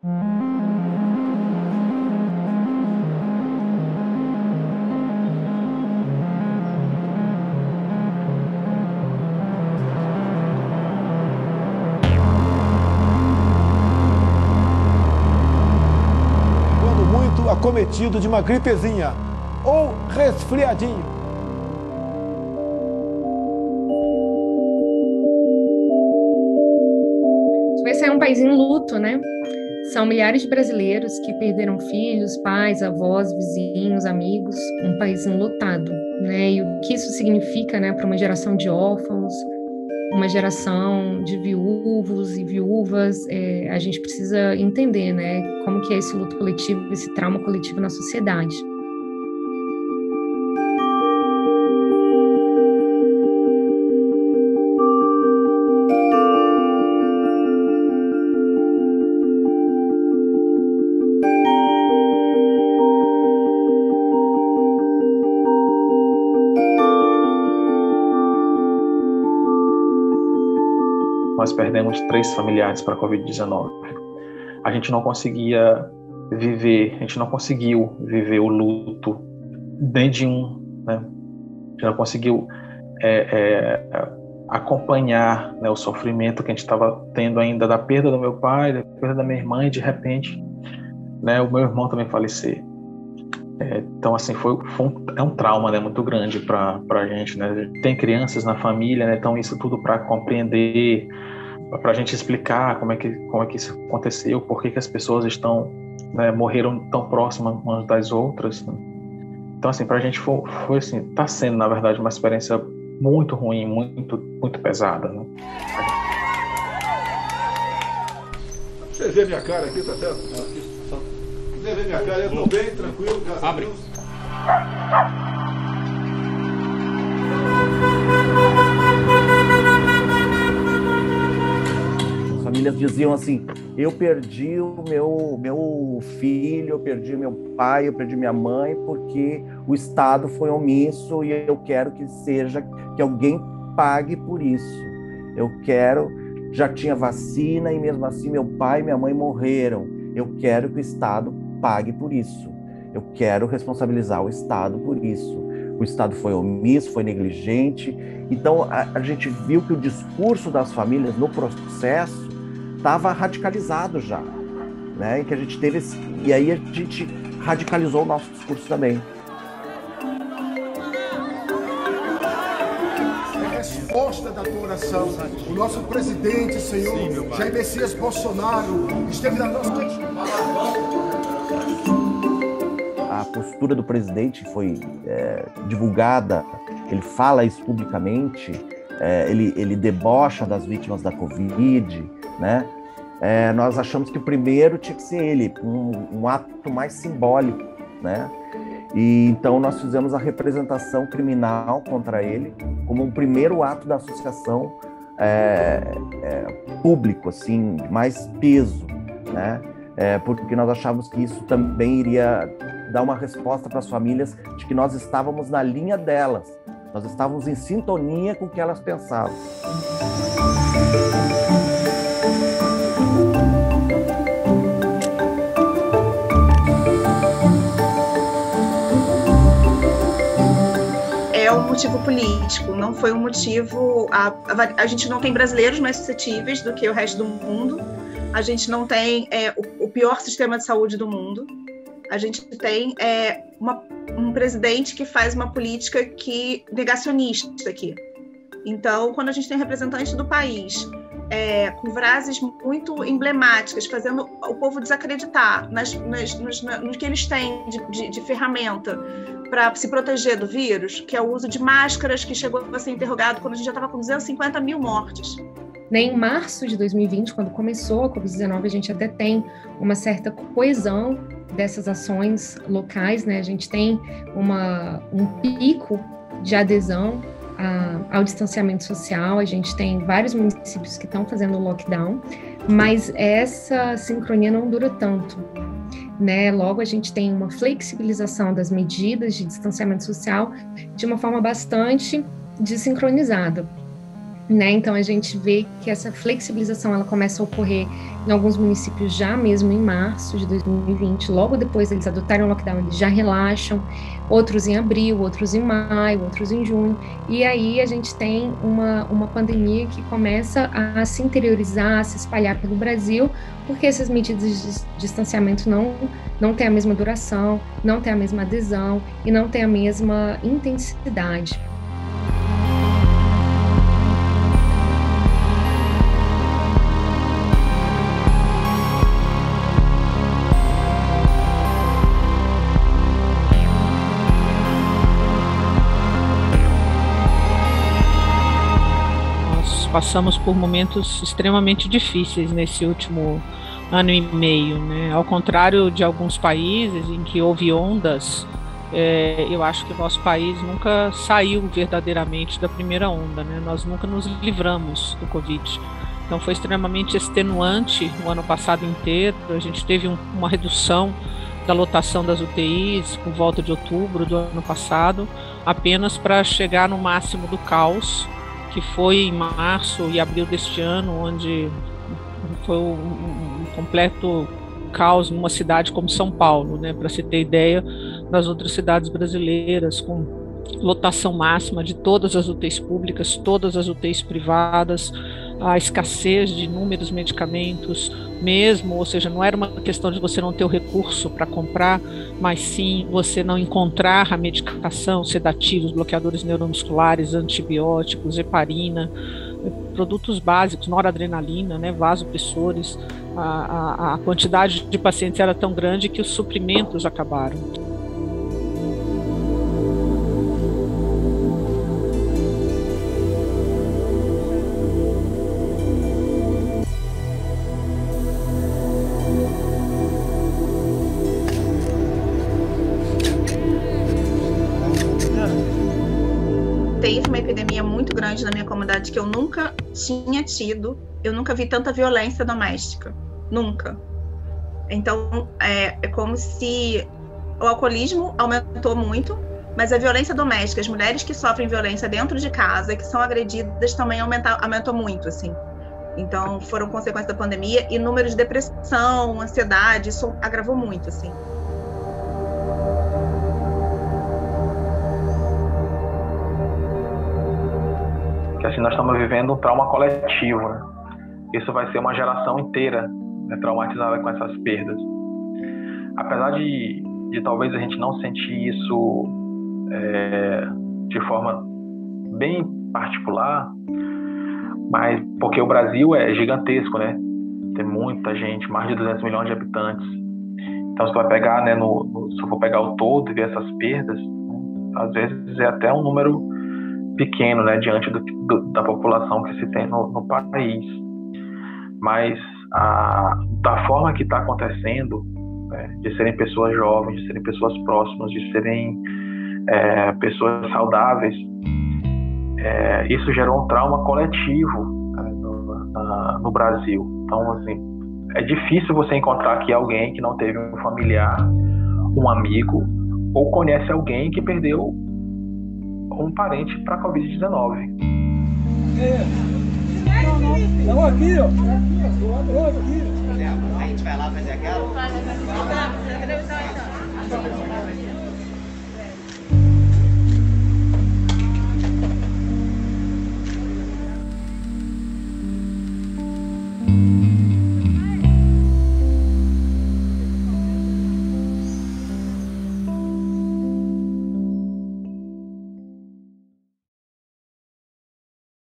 Quando muito, acometido de uma gripezinha ou resfriadinho. Esse é um país em luto, né? São milhares de brasileiros que perderam filhos, pais, avós, vizinhos, amigos, um país enlutado, né? E o que isso significa, né, para uma geração de órfãos, uma geração de viúvos e viúvas, a gente precisa entender, né, como que é esse luto coletivo, esse trauma coletivo na sociedade. Nós perdemos 3 familiares para a Covid-19. A gente não conseguia viver, a gente não conseguiu viver o luto nem de um, né? A gente não conseguiu acompanhar, né, o sofrimento que a gente estava tendo ainda da perda do meu pai, da perda da minha irmã, e de repente, né, o meu irmão também falecer. Então, assim, é um trauma, né, muito grande para a gente, né? Tem crianças na família, né? Então isso tudo para compreender, para a gente explicar como é que isso aconteceu, por que as pessoas estão, né, morreram tão próximas umas das outras, né? Então, assim, para a gente foi assim, está sendo, na verdade, uma experiência muito ruim, muito, muito pesada, né? Você vê minha cara aqui, tá certo? Você vê minha cara, eu tô bem, tranquilo, graças a Deus. As famílias diziam assim: eu perdi o meu filho, eu perdi meu pai, eu perdi minha mãe, porque o Estado foi omisso e eu quero que alguém pague por isso. Já tinha vacina e mesmo assim meu pai e minha mãe morreram. Eu quero que o Estado pague por isso. Eu quero responsabilizar o Estado por isso. O Estado foi omisso, foi negligente. Então, a gente viu que o discurso das famílias no processo estava radicalizado já, né? E que a gente teve e aí a gente radicalizou o nosso discurso também. A resposta da tua oração, o nosso presidente, Senhor, Jair Messias Bolsonaro, esteve na nossa... A postura do presidente foi divulgada, ele fala isso publicamente, ele debocha das vítimas da Covid, né? Nós achamos que o primeiro tinha que ser ele, um ato mais simbólico, né? E então nós fizemos a representação criminal contra ele como um primeiro ato da associação público, assim, de mais peso, né? Porque nós achávamos que isso também iria dar uma resposta para as famílias de que nós estávamos na linha delas, nós estávamos em sintonia com o que elas pensavam. É um motivo político, não foi um motivo... A gente não tem brasileiros mais suscetíveis do que o resto do mundo, a gente não tem o pior sistema de saúde do mundo, a gente tem um presidente que faz uma política negacionista aqui. Então, quando a gente tem representantes do país com frases muito emblemáticas, fazendo o povo desacreditar no que eles têm de ferramenta para se proteger do vírus, que é o uso de máscaras, que chegou a ser interrogado quando a gente já estava com 250 mil mortes. Em março de 2020, quando começou a Covid-19, a gente até tem uma certa coesão dessas ações locais, né? A gente tem um pico de adesão ao distanciamento social, a gente tem vários municípios que estão fazendo lockdown, mas essa sincronia não dura tanto, né? Logo, a gente tem uma flexibilização das medidas de distanciamento social de uma forma bastante desincronizada. né? Então a gente vê que essa flexibilização ela começa a ocorrer em alguns municípios já mesmo em março de 2020, logo depois eles adotarem o lockdown, eles já relaxam, outros em abril, outros em maio, outros em junho, e aí a gente tem uma pandemia que começa a se interiorizar, a se espalhar pelo Brasil, porque essas medidas de distanciamento não têm a mesma duração, não têm a mesma adesão e não têm a mesma intensidade. Passamos por momentos extremamente difíceis nesse último ano e meio, né? Ao contrário de alguns países em que houve ondas, eu acho que o nosso país nunca saiu verdadeiramente da primeira onda, né? Nós nunca nos livramos do Covid. Então foi extremamente extenuante o ano passado inteiro. A gente teve uma redução da lotação das UTIs por volta de outubro do ano passado, apenas para chegar no máximo do caos, que foi em março e abril deste ano, onde foi um completo caos numa cidade como São Paulo, né? Para se ter ideia, das outras cidades brasileiras, com lotação máxima de todas as UTIs públicas, todas as UTIs privadas, a escassez de inúmeros medicamentos mesmo, ou seja, não era uma questão de você não ter o recurso para comprar, mas sim você não encontrar a medicação, sedativos, bloqueadores neuromusculares, antibióticos, heparina, produtos básicos, noradrenalina, né, vasopressores. A quantidade de pacientes era tão grande que os suprimentos acabaram. Teve uma epidemia muito grande na minha comunidade que eu nunca tinha tido. Eu nunca vi tanta violência doméstica. Nunca. Então, é como se o alcoolismo aumentou muito, mas a violência doméstica, as mulheres que sofrem violência dentro de casa, que são agredidas, também aumentou muito, assim. Então, foram consequências da pandemia, e número de depressão, ansiedade, isso agravou muito, assim. Que assim, nós estamos vivendo um trauma coletivo, né? Isso vai ser uma geração inteira, né, traumatizada com essas perdas. Apesar de talvez a gente não sentir isso de forma bem particular, mas porque o Brasil é gigantesco, né? Tem muita gente, mais de 200 milhões de habitantes. Então, se vai pegar, né, se eu for pegar o todo e ver essas perdas, às vezes é até um número pequeno, né, diante da população que se tem no país. Mas da forma que está acontecendo, né, de serem pessoas jovens, de serem pessoas próximas, de serem pessoas saudáveis, isso gerou um trauma coletivo, né, no Brasil. Então, assim, é difícil você encontrar aqui alguém que não teve um familiar, um amigo, ou conhece alguém que perdeu um parente para a Covid-19. Não, aqui, ó. A gente vai lá fazer aquela?